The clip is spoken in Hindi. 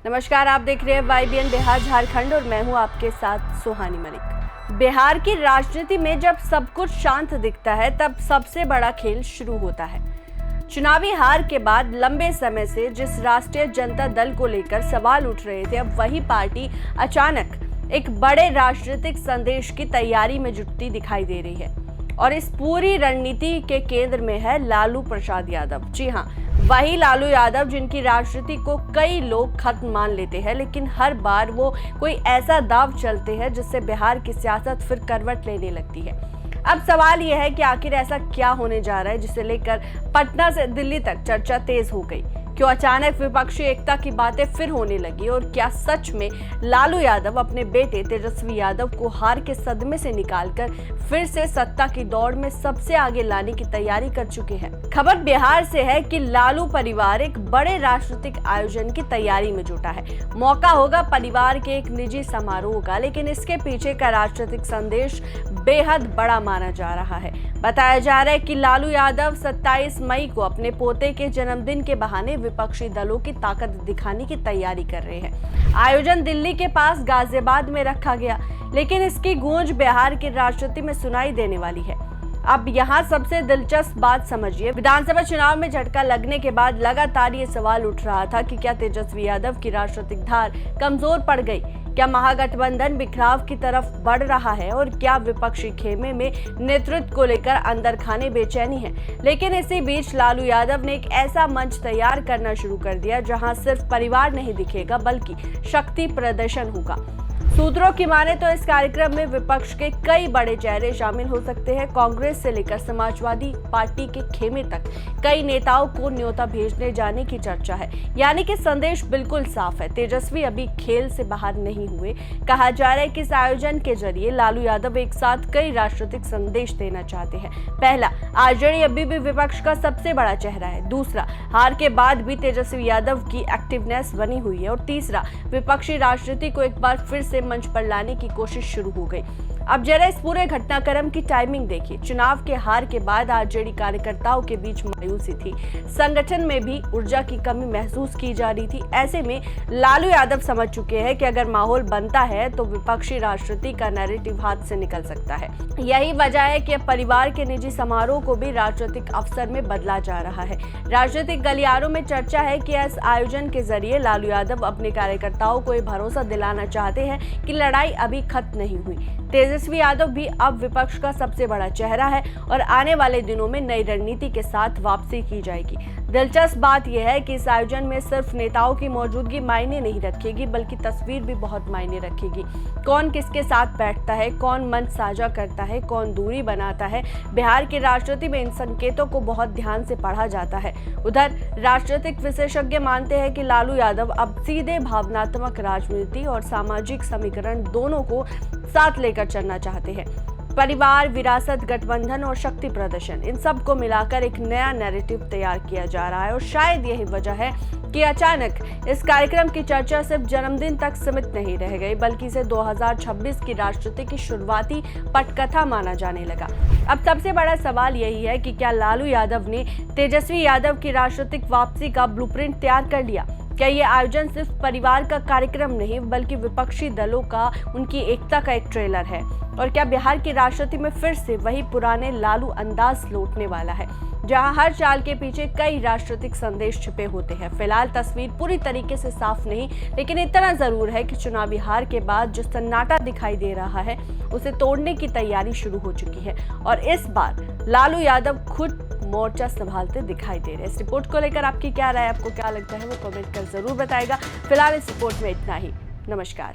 नमस्कार, आप देख रहे हैं YBN बिहार झारखंड और मैं हूं आपके साथ सुहानी मलिक। बिहार की राजनीति में जब सब कुछ शांत दिखता है तब सबसे बड़ा खेल शुरू होता है। चुनावी हार के बाद लंबे समय से जिस राष्ट्रीय जनता दल को लेकर सवाल उठ रहे थे, अब वही पार्टी अचानक एक बड़े राजनीतिक संदेश की तैयारी में जुटती दिखाई दे रही है और इस पूरी रणनीति के केंद्र में है लालू प्रसाद यादव। जी हां, वही लालू यादव जिनकी राजनीति को कई लोग खत्म मान लेते हैं, लेकिन हर बार वो कोई ऐसा दांव चलते हैं जिससे बिहार की सियासत फिर करवट लेने लगती है। अब सवाल यह है कि आखिर ऐसा क्या होने जा रहा है जिसे लेकर पटना से दिल्ली तक चर्चा तेज हो गई। क्यों अचानक विपक्षी एकता की बातें फिर होने लगी और क्या सच में लालू यादव अपने बेटे तेजस्वी यादव को हार के सदमे से निकालकर फिर से सत्ता की दौड़ में सबसे आगे लाने की तैयारी कर चुके हैं। खबर बिहार से है कि लालू परिवार एक बड़े राजनीतिक आयोजन की तैयारी में जुटा है। मौका होगा परिवार के एक निजी समारोह का, लेकिन इसके पीछे का राजनीतिक संदेश बेहद बड़ा माना जा रहा है। बताया जा रहा है कि लालू यादव 27 मई को अपने पोते के जन्मदिन के बहाने विपक्षी दलों की ताकत दिखाने की तैयारी कर रहे हैं। आयोजन दिल्ली के पास गाजियाबाद में रखा गया, लेकिन इसकी गूंज बिहार की राजनीति में सुनाई देने वाली है। अब यहाँ सबसे दिलचस्प बात समझिए, विधानसभा चुनाव में झटका लगने के बाद लगातार ये सवाल उठ रहा था कि क्या तेजस्वी यादव की राजनीतिक धार कमजोर पड़ गई, क्या महागठबंधन बिखराव की तरफ बढ़ रहा है और क्या विपक्षी खेमे में नेतृत्व को लेकर अंदर खाने बेचैनी है। लेकिन इसी बीच लालू यादव ने एक ऐसा मंच तैयार करना शुरू कर दिया जहां सिर्फ परिवार नहीं दिखेगा बल्कि शक्ति प्रदर्शन होगा। सूत्रों की माने तो इस कार्यक्रम में विपक्ष के कई बड़े चेहरे शामिल हो सकते हैं। कांग्रेस से लेकर समाजवादी पार्टी के खेमे तक कई नेताओं को न्योता भेजने जाने की चर्चा है। यानी कि संदेश बिल्कुल साफ है, तेजस्वी अभी खेल से बाहर नहीं हुए। कहा जा रहा है कि इस आयोजन के जरिए लालू यादव एक साथ कई राजनीतिक संदेश देना चाहते हैं। पहला, आरजेडी अभी भी विपक्ष का सबसे बड़ा चेहरा है। दूसरा, हार के बाद भी तेजस्वी यादव की एक्टिवनेस बनी हुई है। और तीसरा, विपक्षी राजनीति को एक बार फिर से मंच पर लाने की कोशिश शुरू हो गई। अब जरा इस पूरे घटनाक्रम की टाइमिंग देखिए। चुनाव के हार के बाद आरजेडी कार्यकर्ताओं के बीच मायूसी थी, संगठन में भी ऊर्जा की कमी महसूस की जा रही थी। ऐसे में लालू यादव समझ चुके हैं कि अगर माहौल बनता है तो विपक्षी राजनीति का नैरेटिव हाथ से निकल सकता है। यही वजह है कि परिवार के निजी समारोह को भी राजनीतिक अवसर में बदला जा रहा है। राजनीतिक गलियारों में चर्चा है कि इस आयोजन के जरिए लालू यादव अपने कार्यकर्ताओं को ये भरोसा दिलाना चाहते हैं कि लड़ाई अभी खत्म नहीं हुई। तेजस्वी यादव भी अब विपक्ष का सबसे बड़ा चेहरा है और आने वाले दिनों में नई रणनीति के साथ वापसी की जाएगी। दिलचस्प बात यह है कि इस आयोजन में सिर्फ नेताओं की मौजूदगी मायने नहीं रखेगी बल्कि तस्वीर भी बहुत मायने रखेगी। कौन किसके साथ बैठता है, कौन मंच साझा करता है, कौन दूरी बनाता है, बिहार की राजनीति में इन संकेतों को बहुत ध्यान से पढ़ा जाता है। उधर राजनीतिक विशेषज्ञ मानते हैं कि लालू यादव अब सीधे भावनात्मक राजनीति और सामाजिक समीकरण दोनों को साथ लेकर चलना चाहते हैं। परिवार, विरासत, गठबंधन और शक्ति प्रदर्शन, इन सब को मिलाकर एक नया नैरेटिव तैयार किया जा रहा है। और शायद यही वजह है कि अचानक इस कार्यक्रम की चर्चा सिर्फ जन्मदिन तक सीमित नहीं रह गई बल्कि इसे 2026 की राजनीति की शुरुआती पटकथा माना जाने लगा। अब सबसे बड़ा सवाल यही है कि क्या लालू यादव ने तेजस्वी यादव की राजनीतिक वापसी का ब्लूप्रिंट तैयार कर लिया? क्या ये आयोजन सिर्फ परिवार का कार्यक्रम नहीं बल्कि विपक्षी दलों का, उनकी एकता का एक ट्रेलर है? और क्या बिहार की राजनीति में फिर से वही पुराने लालू अंदाज लौटने वाला है जहां हर चाल के पीछे कई राजनीतिक संदेश छिपे होते हैं? फिलहाल तस्वीर पूरी तरीके से साफ नहीं, लेकिन इतना जरूर है कि चुनावी हार के बाद जो सन्नाटा दिखाई दे रहा है उसे तोड़ने की तैयारी शुरू हो चुकी है और इस बार लालू यादव खुद मोर्चा संभालते दिखाई दे रहे हैं। इस रिपोर्ट को लेकर आपकी क्या राय, आपको क्या लगता है, वो कमेंट कर जरूर बताएगा। फिलहाल इस रिपोर्ट में इतना ही। नमस्कार।